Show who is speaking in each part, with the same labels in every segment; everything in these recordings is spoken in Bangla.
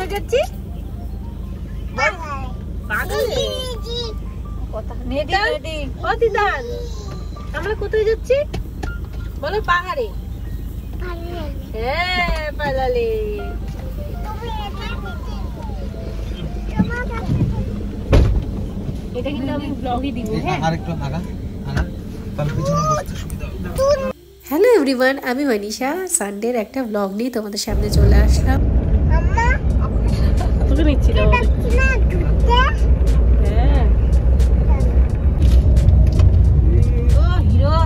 Speaker 1: কোথায় যাচ্ছি? পাগলে আমরা কোথায় যাচ্ছি বলো? পাহাড়ে। হ্যাঁ পালালে। এটা কিন্তু আমি ব্লগে দিব। হ্যাঁ আরেকটু আগা আগা তাহলে পিছনে বসতে সুবিধা হবে।
Speaker 2: হ্যালো এভরিওয়ান, আমি মনীষা। সানডের একটা ব্লগ নিয়ে তোমাদের সামনে চলে আসলাম।
Speaker 1: তোকে নিচ্ছিল। হ্যাঁ ও হিরো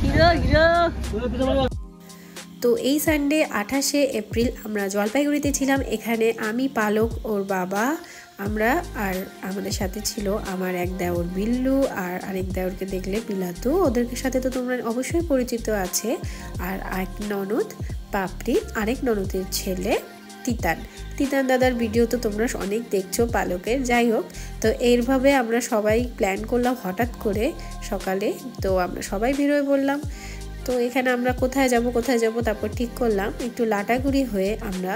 Speaker 1: হিরো হিরো।
Speaker 2: তো এই সানডে 28শে এপ্রিল আমরা জলপাইগুড়িতে ছিলাম। এখানে আমি, পালক, ওর বাবা, আমরা আর আমাদের সাথে ছিল আমার এক দেওর বিল্লু আর আরেক দেওরকে দেখলে পিলাতু। ওদেরকে সাথে তো তোমরা অবশ্যই পরিচিত আছে। আর এক ননদ পাপড়ি, আরেক ননদের ছেলে তিতান। তিতান দাদার ভিডিও তো তোমরা অনেক দেখছো পালকের। যাই হোক, তো এইভাবে আমরা সবাই প্ল্যান করলাম হঠাৎ করে সকালে। তো আমরা সবাই বেরোয় বললাম। তো এখানে আমরা কোথায় যাব তারপর ঠিক করলাম একটু লাটাগুড়ি হয়ে আমরা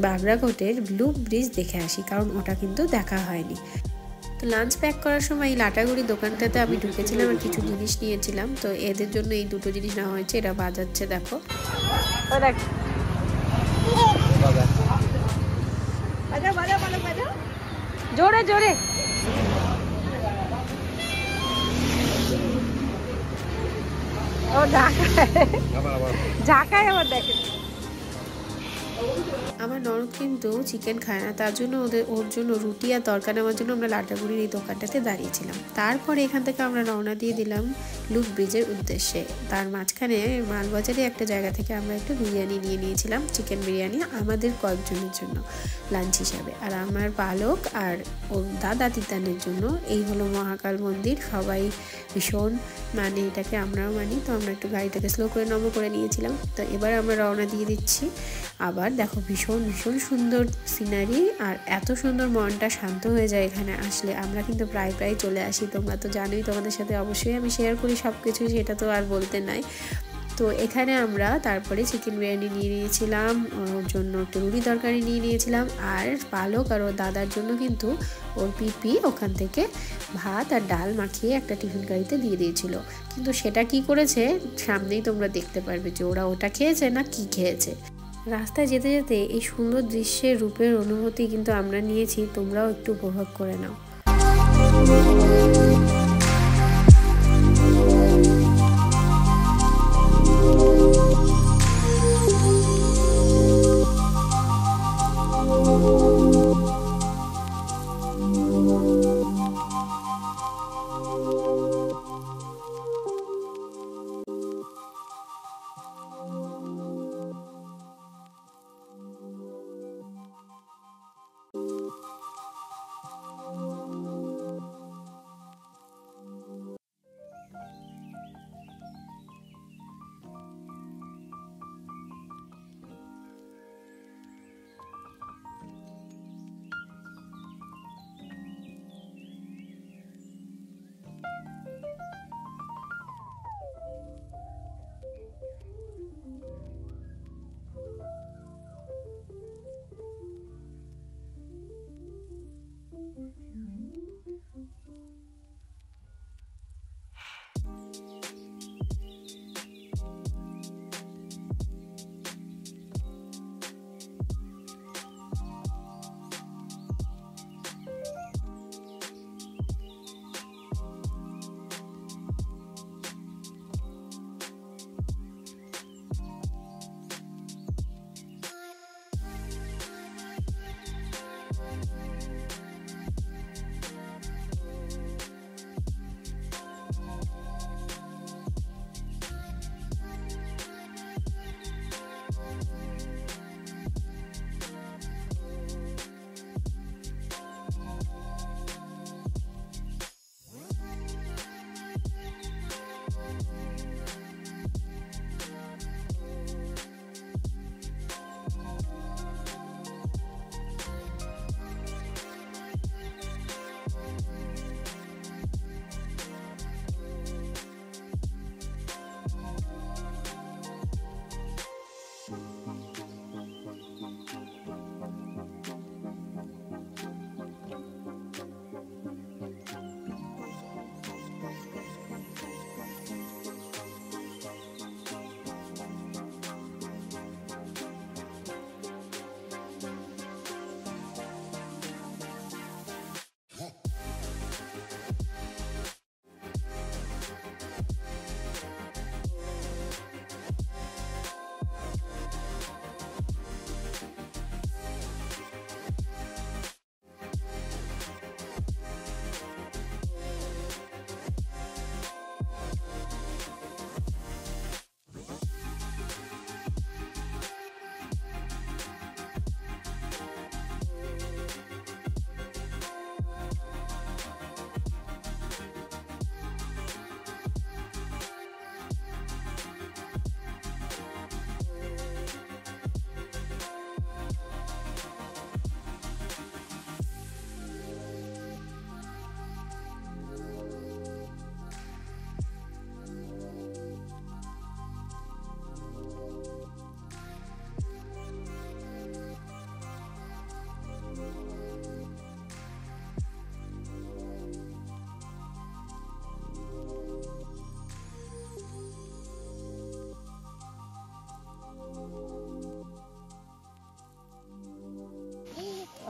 Speaker 2: বাগরাকোটের ব্লু ব্রিজ দেখে আসি, কারণ ওটা কিন্তু দেখা হয়নি। তো লাঞ্চ প্যাক করার সময় এই লাটাগুড়ি দোকানটাতে আমি ঢুকেছিলাম আর কিছু জিনিস নিয়েছিলাম। তো এদের জন্য এই দুটো জিনিস নেওয়া হয়েছে। এরা বাজাচ্ছে, দেখো
Speaker 1: জোরে জোরে। ও ঝাঁকায় আবার দেখে।
Speaker 2: আমার ননদ কিন্তু চিকেন খায় না, তার জন্য ওর জন্য রুটি আর তরকা নেওয়ার জন্য আমরা লাটাগুড়ির এই দোকানটাতে দাঁড়িয়েছিলাম। তারপরে এখান থেকে আমরা রওনা দিয়ে দিলাম লুক ব্রিজের উদ্দেশ্যে। তার মাঝখানে মালবাজারে একটা জায়গা থেকে আমরা একটু বিরিয়ানি নিয়ে নিয়েছিলাম, চিকেন বিরিয়ানি আমাদের কয়েকজনের জন্য লাঞ্চ হিসাবে। আর আমার পালক আর ওর দাদা তিতানের জন্য। এই হলো মহাকাল মন্দির। সবাই ভীষণ মানে এটাকে, আমরাও মানি। তো আমরা একটু গাড়িটাকে স্লো করে নম করে নিয়েছিলাম। তো এবার আমরা রওনা দিয়ে দিচ্ছি। আবার দেখো ভীষণ ভীষণ সুন্দর সিনারি, আর এত সুন্দর মনটা শান্ত হয়ে যায় এখানে আসলে। আমরা কিন্তু প্রায় চলে আসি, তোমরা তো জানোই। তোমাদের সাথে অবশ্যই আমি শেয়ার করি সব কিছু, সেটা তো আর বলতে নাই। তো এখানে আমরা তারপরে চিকেন বিরিয়ানি নিয়ে নিয়েছিলাম, ওর জন্য একটু রুটি তরকারি নিয়ে নিয়েছিলাম। আর পালক আর ওর দাদার জন্য কিন্তু ওর পিপি ওখান থেকে ভাত আর ডাল মাখিয়ে একটা টিফিন গাড়িতে দিয়ে দিয়েছিল। কিন্তু সেটা কি করেছে সামনেই তোমরা দেখতে পারবে যে ওরা ওটা খেয়েছে না কি খেয়েছে। রাস্তায় যেতে যেতে এই সুন্দর দৃশ্যের রূপের অনুভূতি কিন্তু আমরা নিয়েছি, তোমরাও একটু উপভোগ করে নাও।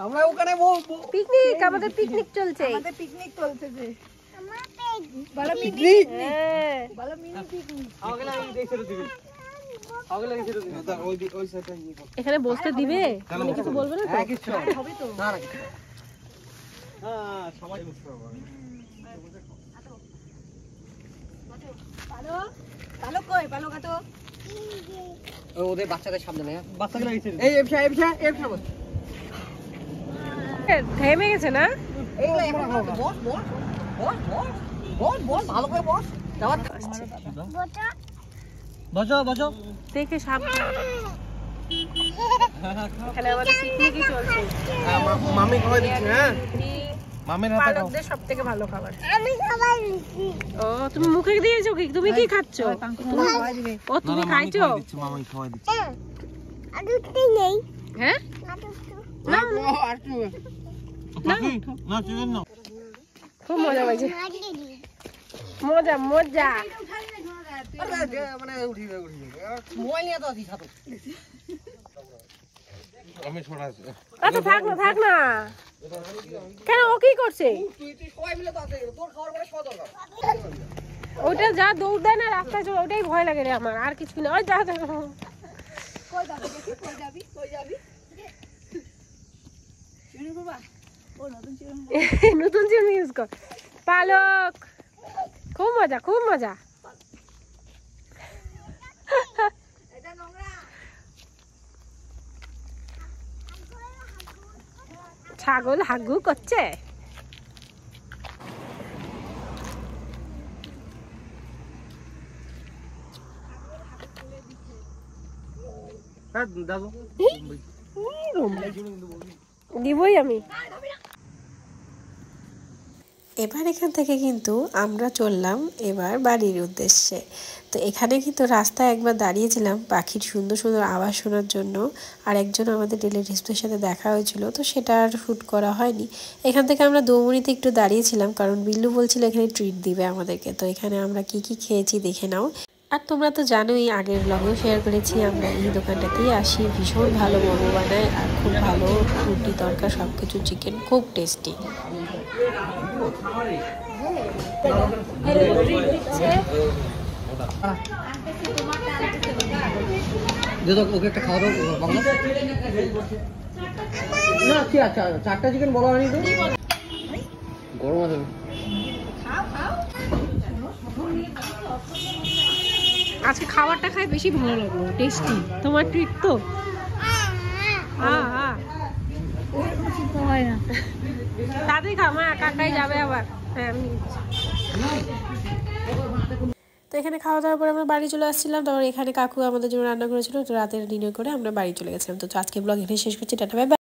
Speaker 1: আমরা ওখানে
Speaker 2: পিকনিক, আমাদের পিকনিক চলছে।
Speaker 3: আমাদের পিকনিক চলছে যে বলো
Speaker 1: পিকনিক
Speaker 3: বলো মিনি পিকনিক।
Speaker 1: আগলা এই দেখে দিবি আগলা দেখে দিবি না ওই সাইডে নিয়ে কর।
Speaker 2: এখানে বসতে দিবে? মানে কিছু বলবে না তো?
Speaker 1: হ্যাঁ কিছু
Speaker 3: হবে তো।
Speaker 1: না না হ্যাঁ সবাই বসতে হবে।
Speaker 3: পালো পালো কই পালো কাটো।
Speaker 1: ওদের বাচ্চাদের সামনে না বাচ্চাকে লাগিয়েছে এই এবসা বস
Speaker 2: থেমে গেছে না?
Speaker 3: এইগুলো এখন বস বস বস বস বস বস ভালো করে বস। যাওয়ার
Speaker 1: বসো
Speaker 2: দেখে সাবধান। এখানে আমাদের পিকনিকই চলছে।
Speaker 1: মামি খাওয়াই দিচ্ছে হ্যাঁ মামির হাতে খাও
Speaker 2: পালকদের সবথেকে ভালো খাবার।
Speaker 4: আমি খাবার দিচ্ছি।
Speaker 2: ও তুমি মুখে দিয়েছো কি? তুমি কি খাচ্ছো?
Speaker 3: খাওয়াই দিবে।
Speaker 2: ও তুমি খাইছো?
Speaker 1: মামি খাওয়াই দিচ্ছে
Speaker 4: আর দুধটি নেই।
Speaker 2: হ্যাঁ
Speaker 4: আর দুধটি।
Speaker 2: না
Speaker 1: আর কি না চিকেন না
Speaker 2: খুব মজা পাইছে।
Speaker 4: লাগিয়ে দিই।
Speaker 2: মজা মজা।
Speaker 1: মানে উঠিবে মোবাইল নিয়ে তো আছি সাথে আমি ছড়াছি
Speaker 2: আচ্ছা থাক না কেন? ও কি করছে?
Speaker 1: তুই সবাই মিলে তো আছে তোর খাওয়ার পরে সব দরকার
Speaker 2: ওইটা যা দৌড় দেয় না রাস্তায় চলে, ওইটাই ভয় লাগে রে আমার, আর কিছু না। ওই যা
Speaker 3: কই যাবি দেখি কই যাবি চিনি বাবা ও নতুন চিনি
Speaker 2: নতুন জিম ইউজ কর। পালক খুব মজা
Speaker 3: এটা নোংরা।
Speaker 2: ছাগল হাগু করছে।
Speaker 1: হ্যাঁ দাদু
Speaker 2: দিবই আমি। এবার এখান থেকে কিন্তু আমরা চললাম এবার বাড়ির উদ্দেশ্যে। তো এখানে কিন্তু রাস্তায় একবার দাঁড়িয়েছিলাম পাখির সুন্দর সুন্দর আওয়াজ শোনার জন্য, আর একজন আমাদের রিলেটিভসদের সাথে দেখা হয়েছিল, তো সেটা আর শ্যুট করা হয়নি। এখান থেকে আমরা দৌমুনিতে একটু দাঁড়িয়েছিলাম কারণ বিল্লু বলছিল এখানে ট্রিট দিবে আমাদেরকে। তো এখানে আমরা কি খেয়েছি দেখে নাও। আর তোমরা তো জানোই, আগের ব্লগেও শেয়ার করেছি, আমরা এই দোকানটাতেই আসি। ভীষণ ভালো মোমো বানায় আর খুব ভালো রুটি তরকা সব কিছু, চিকেন খুব টেস্টি।
Speaker 1: ওকে একটা খাওয়া দাও বাংলা না কি আচ্ছা 4টা চিকেন বলো আনি তো গরম আছে
Speaker 2: আজকে খাবারটা খাই বেশি ভালো লাগলো, টেস্টি। তোমার ট্রিট তো
Speaker 3: হয় না
Speaker 2: তাড়াতাড়ি খাও, মা কাকাই যাবে আবার। হ্যাঁ আমি তো এখানে খাওয়া দাওয়ার পর আমরা বাড়ি চলে আসছিলাম। তারপর এখানে কাকু আমাদের জন্য রান্না করেছিল, তো রাতের ডিনার করে আমরা বাড়ি চলে গেছিলাম। তো আজকে ব্লগ এখানে শেষ করছি, টাটা বাই বাই।